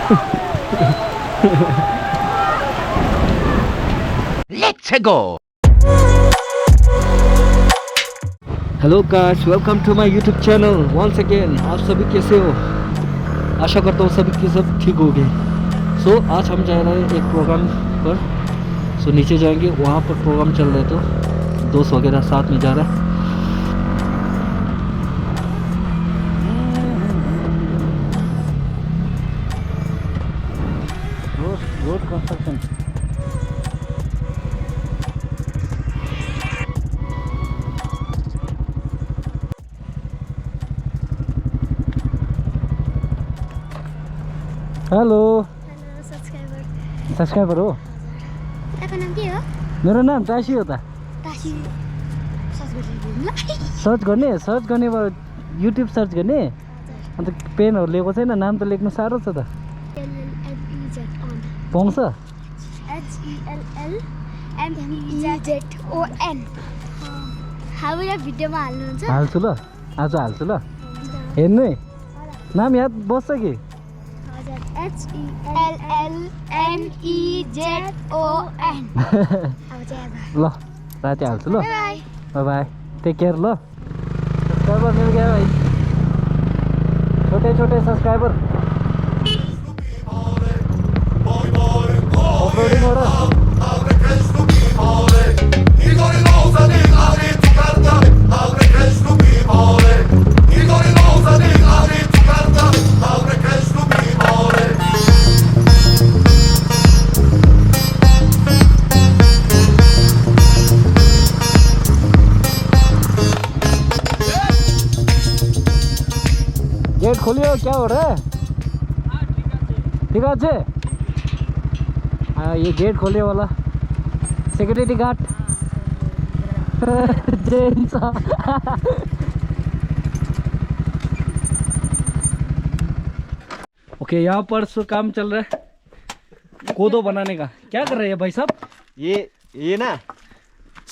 Let's go. Hello guys, welcome to my YouTube channel once again. आप सभी कैसे हो? आशा करता हूँ सभी के सब ठीक हो गए। सो आज हम जा रहे हैं एक प्रोग्राम पर। सो नीचे जाएंगे, वहाँ पर प्रोग्राम चल रहे तो दोस्त वगैरह साथ में जा रहा है। Road construction. हेलो सब्सक्राइबर हो? नाम के हो? मेरो नाम तासी हो त। तासी सर्च गर्ने युट्युब सर्च गर्ने। अन्त पेनहरू लिएको छैन, नाम त लेख्नु साह्रो छ त। पाउँछ? HELLMEZON। हाम्रो भिडियोमा हाल्नुहुन्छ? हाल्छु ल, आज हाल्छु ल। हेर्नु है, नाम याद बस्छ कि? HELLMEZON। ल राति हाल्छु ल। बाई बाई, टेक केयर ल। सब्सक्राइबर मिल गया भाई, छोटे छोटे सब्सक्राइबर। अपलोडिंग हो रहा। गेट खोलियो, क्या हो रहा है? ठीक है। ये गेट खोलने वाला सिक्योरिटी गार्ड ओके, यहाँ पर सो काम चल रहा है कोदो बनाने का। क्या कर रहे हैं भाई साहब? ये ना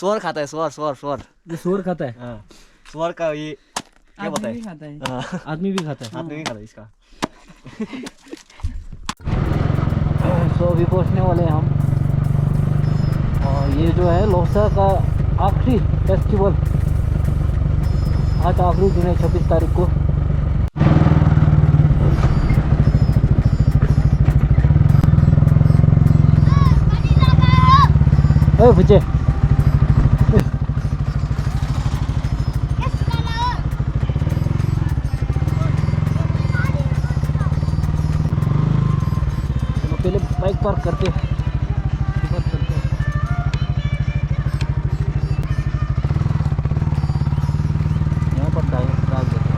सुअर खाता है, सुअर। ये सूअर खाता है? हाँ, सुअर का ये क्या बताए? आदमी भी खाता है। आदमी नहीं खाता इसका। सो अभी पहुँचने वाले हैं हम। और ये जो है लोहसा का आखिरी फेस्टिवल, आज आखिरी दिन है 26 तारीख को। ए बुझे पहले बाइक पार्क करते हैं। यहाँ पर डाल देते हैं।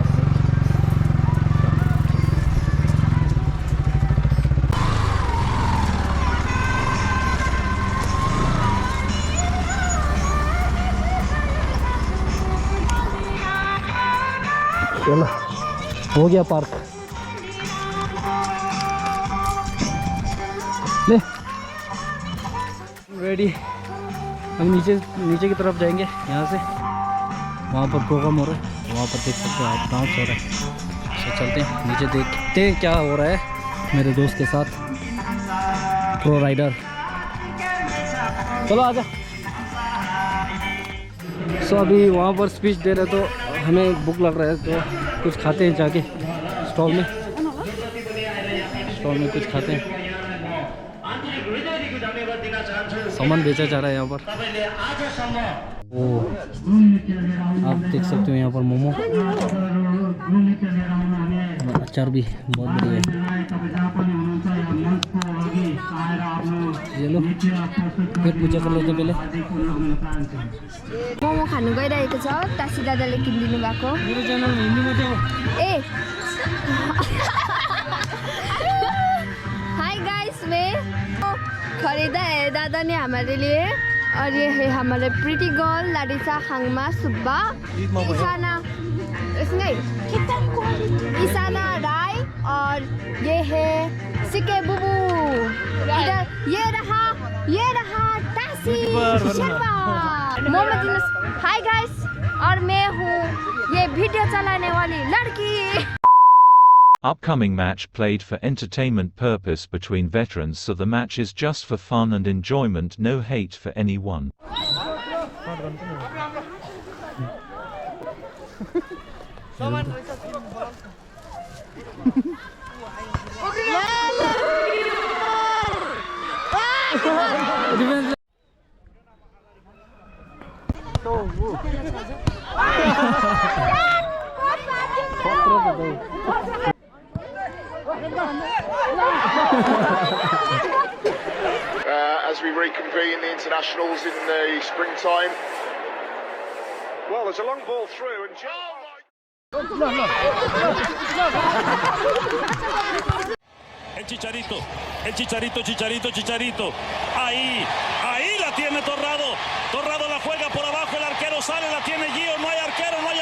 चलो हो गया पार्क। ले रेडी। हम नीचे की तरफ जाएंगे यहाँ से। वहाँ पर प्रोग्राम हो रहा है, वहाँ पर देख सकते हो आप, डांस हो रहा है। तो चलते हैं नीचे, देखते हैं क्या हो रहा है मेरे दोस्त के साथ, प्रो राइडर। चलो आजा। सो अभी वहाँ पर स्पीच दे रहे तो हमें भूख लग रहा है, तो कुछ खाते हैं जाके स्टॉल में कुछ खाते हैं। सामान बेचा जा रहा है यहाँ पर। ओ आप देख सकते हो यहाँ पर मोमो, अचार भी बहुत बढ़िया है। ये लो, पेट पूजा कर लेते पहले। मोमो खानु गइरहेको छ, तासी दादाले किनिदिनु भएको। मेरो च्यानलमा हिन्दी मात्रै हो। ए हाय गाइस, मैं खरीदा है दादा ने हमारे लिए, और ये है हमारे प्रीति गर्ल लारिसा हांगमा सुब्बा, ईशाना राय, और ये है सिके बुबू। इधर ये रहा तासी शेर्पा। मोहम्मद। हाय गाइस, और मैं हूँ ये वीडियो चलाने वाली लड़की। Upcoming match played for entertainment purpose between veterans, so the match is just for fun and enjoyment, no hate for anyone. As we reconvene the internationals in the springtime. Well, there's a long ball through and El Chicharito. Ahí la tiene Torrado. Torrado la juega por abajo, el arquero sale, la tiene Gio, no hay arquero, no hay